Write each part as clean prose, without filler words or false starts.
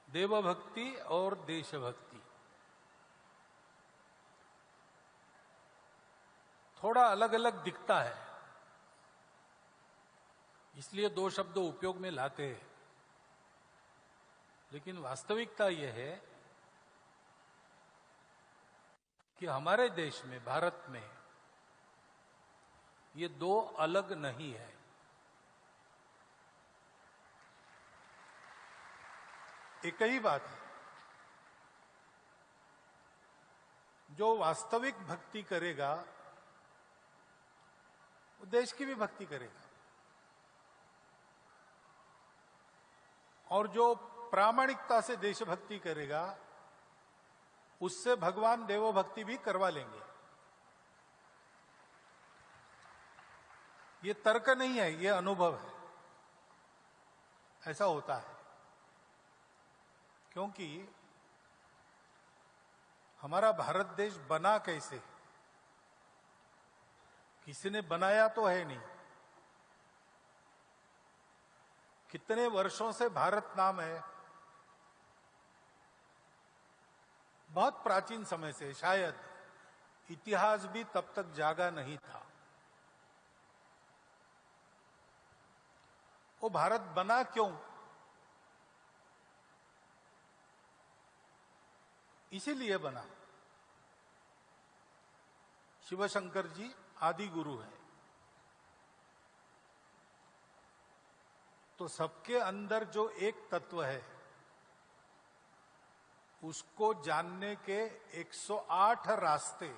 देवभक्ति और देशभक्ति थोड़ा अलग अलग दिखता है, इसलिए दो शब्द उपयोग में लाते हैं। लेकिन वास्तविकता यह है कि हमारे देश में, भारत में, ये दो अलग नहीं है। एक ही बात है। जो वास्तविक भक्ति करेगा वो देश की भी भक्ति करेगा, और जो प्रामाणिकता से देशभक्ति करेगा उससे भगवान देवभक्ति भी करवा लेंगे। ये तर्क नहीं है, ये अनुभव है। ऐसा होता है क्योंकि हमारा भारत देश बना कैसे, किसी ने बनाया तो है नहीं। कितने वर्षों से भारत नाम है, बहुत प्राचीन समय से, शायद इतिहास भी तब तक जागा नहीं था। वो भारत बना क्यों? इसीलिए बना। शिव शंकर जी आदि गुरु है, तो सबके अंदर जो एक तत्व है उसको जानने के 108 रास्ते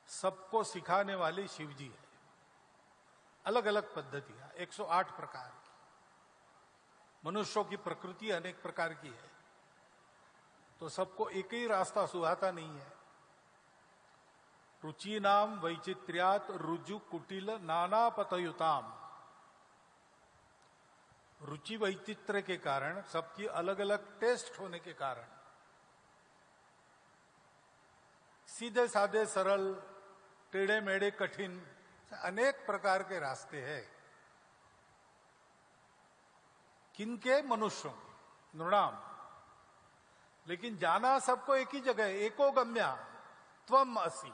सबको सिखाने वाली शिव जी है। अलग अलग पद्धतियां, 108 प्रकार की। मनुष्यों की प्रकृति अनेक प्रकार की है, तो सबको एक ही रास्ता सुहाता नहीं है। रुचि नाम वैचित्र्यात रुजु कुटिल नाना पतयुताम। रुचि वैचित्र के कारण, सबकी अलग अलग टेस्ट होने के कारण, सीधे साधे सरल, टेढ़े मेढ़े कठिन, अनेक प्रकार के रास्ते हैं। किनके? मनुष्यों के, नृणाम। लेकिन जाना सबको एक ही जगह, एको गम्या त्वम असि।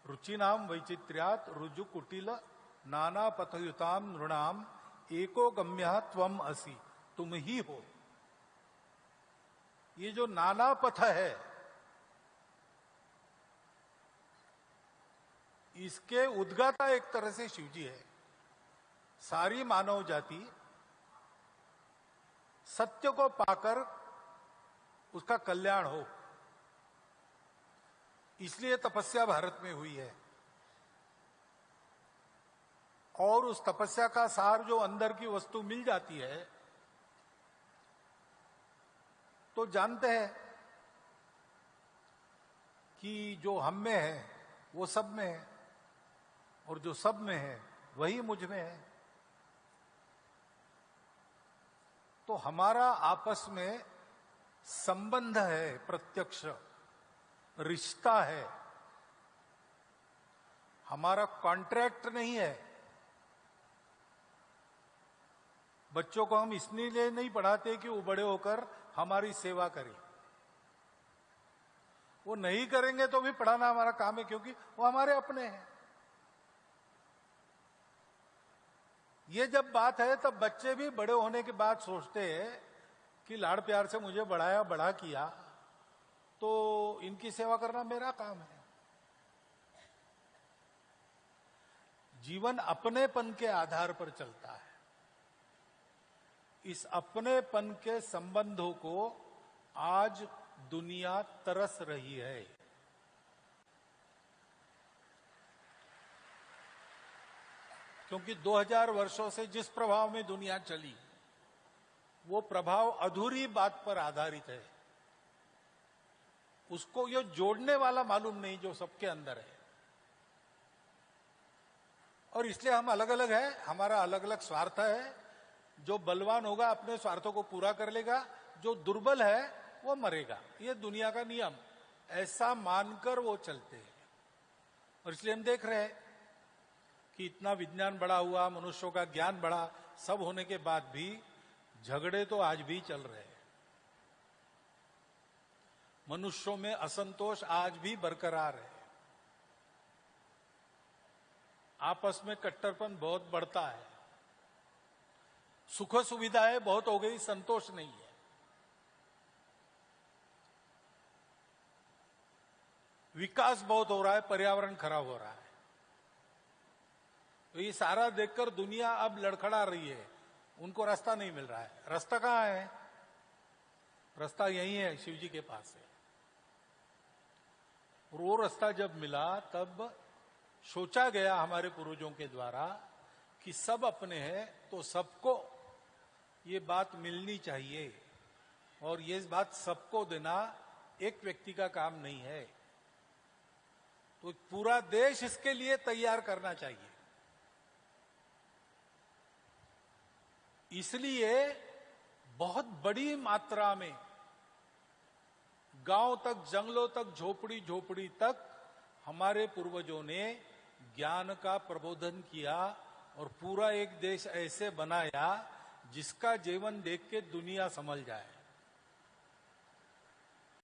रुचि नाम वैचित्र्यात रुजु कुटिल नाना पथयुताम नृणाम एको गम्या त्वम असि। तुम ही हो। ये जो नाना पथ है, इसके उद्गाता एक तरह से शिवजी है। सारी मानव जाति सत्य को पाकर उसका कल्याण हो, इसलिए तपस्या भारत में हुई है। और उस तपस्या का सार जो अंदर की वस्तु मिल जाती है, तो जानते हैं कि जो हम में है वो सब में है, और जो सब में है वही मुझ में है। तो हमारा आपस में संबंध है, प्रत्यक्ष रिश्ता है, हमारा कॉन्ट्रैक्ट नहीं है। बच्चों को हम इसलिए नहीं पढ़ाते कि वो बड़े होकर हमारी सेवा करें। वो नहीं करेंगे तो भी पढ़ाना हमारा काम है, क्योंकि वो हमारे अपने हैं। ये जब बात है तब बच्चे भी बड़े होने के बाद सोचते हैं कि लाड़ प्यार से मुझे बढ़ाया, बड़ा किया, तो इनकी सेवा करना मेरा काम है। जीवन अपनेपन के आधार पर चलता है। इस अपनेपन के संबंधों को आज दुनिया तरस रही है। क्योंकि 2000 वर्षों से जिस प्रभाव में दुनिया चली, वो प्रभाव अधूरी बात पर आधारित है। उसको ये जोड़ने वाला मालूम नहीं जो सबके अंदर है। और इसलिए हम अलग अलग है, हमारा अलग अलग स्वार्थ है। जो बलवान होगा अपने स्वार्थों को पूरा कर लेगा, जो दुर्बल है वो मरेगा। ये दुनिया का नियम, ऐसा मानकर वो चलते हैं। और इसलिए हम देख रहे हैं कि इतना विज्ञान बढ़ा हुआ, मनुष्यों का ज्ञान बढ़ा, सब होने के बाद भी झगड़े तो आज भी चल रहे हैं, मनुष्यों में असंतोष आज भी बरकरार है, आपस में कट्टरपन बहुत बढ़ता है, सुख सुविधाएं बहुत हो गई, संतोष नहीं है। विकास बहुत हो रहा है, पर्यावरण खराब हो रहा है। तो ये सारा देखकर दुनिया अब लड़खड़ा रही है, उनको रास्ता नहीं मिल रहा है। रास्ता कहां है? रास्ता यही है, शिव जी के पास है। और वो रास्ता जब मिला तब सोचा गया हमारे पूर्वजों के द्वारा कि सब अपने हैं तो सबको ये बात मिलनी चाहिए, और ये बात सबको देना एक व्यक्ति का काम नहीं है, तो पूरा देश इसके लिए तैयार करना चाहिए। इसलिए बहुत बड़ी मात्रा में गांव तक, जंगलों तक, झोपड़ी झोपड़ी तक हमारे पूर्वजों ने ज्ञान का प्रबोधन किया और पूरा एक देश ऐसे बनाया जिसका जीवन देख के दुनिया समझ जाए।